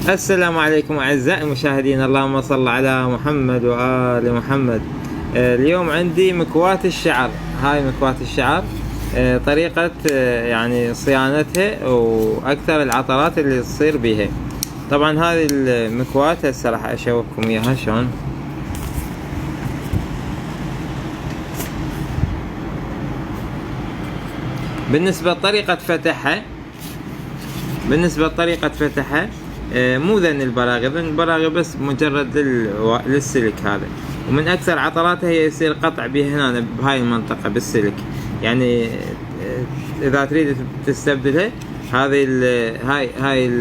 السلام عليكم أعزائي المشاهدين، اللهم صل على محمد وآل محمد. اليوم عندي مكواة الشعر. هاي مكواة الشعر، طريقة يعني صيانتها وأكثر العطلات اللي تصير بيها. طبعا هذه المكواة هسه راح أشوفكم إياها شلون. بالنسبة لطريقة فتحها مو ذن البراغي بس مجرد للسلك هذا. ومن اكثر عطلاتها هي يصير قطع بها هنا بهاي المنطقة بالسلك. يعني اذا تريد تستبدلها هذه هاي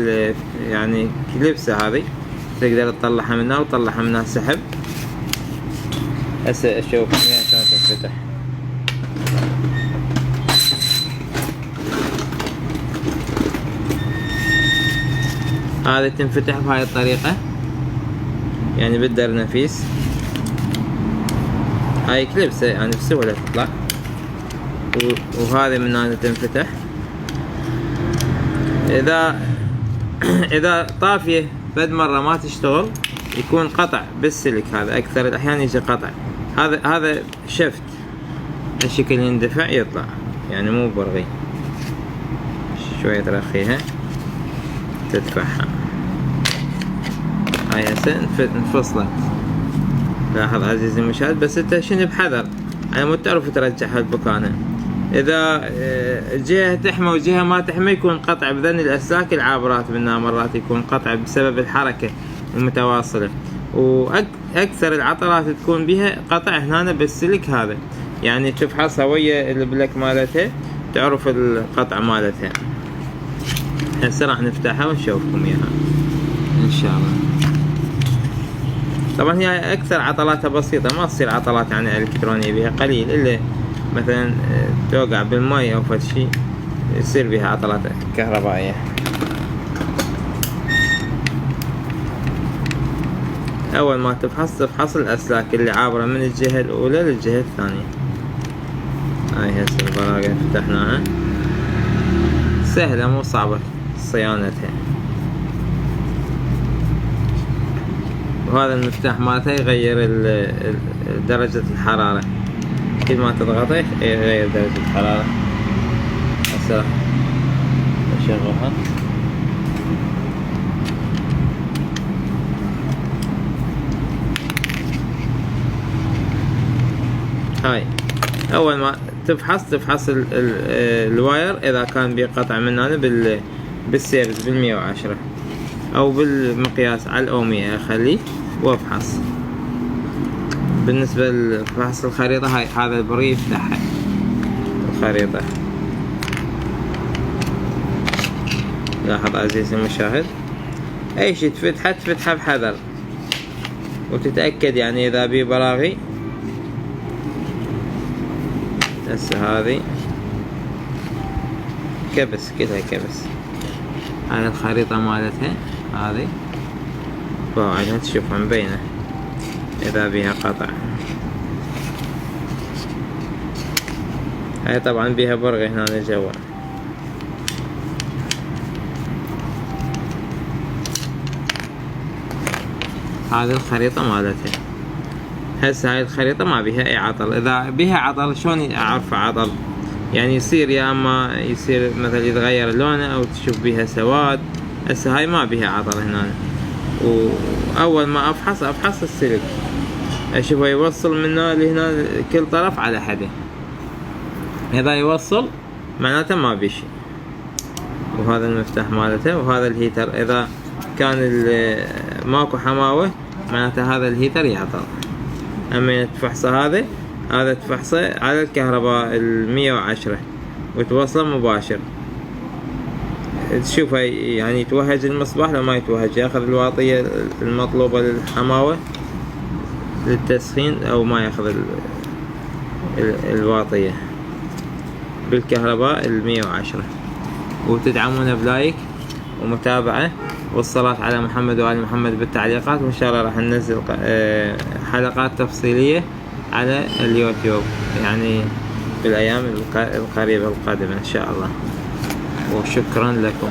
يعني كليبسة هذه تقدر تطلعها منها وتطلعها منها سحب. هسه اشوفكم شلون تنفتح. هذا تنفتح بهاي الطريقة، يعني بالدر نفيس. هاي كليبسة يعني بسهولة تطلع. وهذه من هنا تنفتح. إذا طافية بعد مرة ما تشتغل يكون قطع بالسلك. هذا أكثر الأحيان يجي قطع. هذا شفت الشكل يندفع يطلع، يعني مو برغي. شوية ترخيها تدفعها. هاي هسه انفصلت. لاحظ عزيزي المشاهد، بس انت شنو بحذر على مود تعرف ترجعها بمكانها. اذا جهة تحمى وجهة ما تحمى يكون قطع بذن الاسلاك العابرات منها. مرات يكون قطع بسبب الحركة المتواصلة، واكثر العطلات تكون بها قطع هنا بالسلك هذا. يعني تفحصها ويا البلك مالتها تعرف القطع مالتها. هسه راح نفتحها ونشوفكم اياها ان شاء الله. طبعا هي اكثر عطلاتها بسيطة، ما تصير عطلات يعني الكترونية بها قليل، الا مثلا توقع بالماء او فد شي يصير بها عطلات كهربائية. اول ما تفحص الاسلاك اللي عابرة من الجهة الاولى للجهة الثانية. هاي هسه البراغي فتحناها، سهلة مو صعبة صيانتها. وهذا المفتاح مالته يغير درجة الحرارة. كل ما تضغطه يغير درجة الحرارة. هسه راح اشغلها. هاي اول ما تفحص الواير اذا كان بقطع من هنا بالسيرز 110 او بالمقياس على الأومية اخليه وافحص. بالنسبة لفحص الخريطة، هاي هذا البريف تاعها الخريطة. لاحظ عزيزي المشاهد، اي شي تفتحها بحذر وتتأكد يعني اذا بيه براغي. هسه هذه كبس، كلها كبس. هاي الخريطة مالتها هذه فوعدها تشوفها مبينة اذا بيها قطع. هاي طبعا بيها برغي هنا جوا. هذه الخريطة مالتها. هسه هاي الخريطة ما بيها اي عطل. اذا بيها عطل شلون اعرف عطل؟ يعني يصير يا اما يصير مثلا يتغير لونه او تشوف بيها سواد. هسه هاي ما بيها عطل هنا. واول ما افحص السلك اشوفه يوصل من هنا لهنا كل طرف على حده. اذا يوصل معناته ما بيه شي. وهذا المفتاح مالته. وهذا الهيتر اذا كان ماكو حماوة معناته هذا الهيتر يعطل. اما تفحصه هذا تفحصه على الكهرباء 110 وتوصله مباشر. تشوفه يعني يتوهج المصباح لو ما يتوهج، ياخذ الواطية المطلوبة للحماوة للتسخين او ما ياخذ الواطية بالكهرباء 110. وتدعمونا بلايك ومتابعة والصلاة على محمد وآل محمد بالتعليقات. وإن شاء الله راح ننزل حلقات تفصيلية على اليوتيوب يعني بالأيام القريبة القادمة إن شاء الله. وشكرا لكم.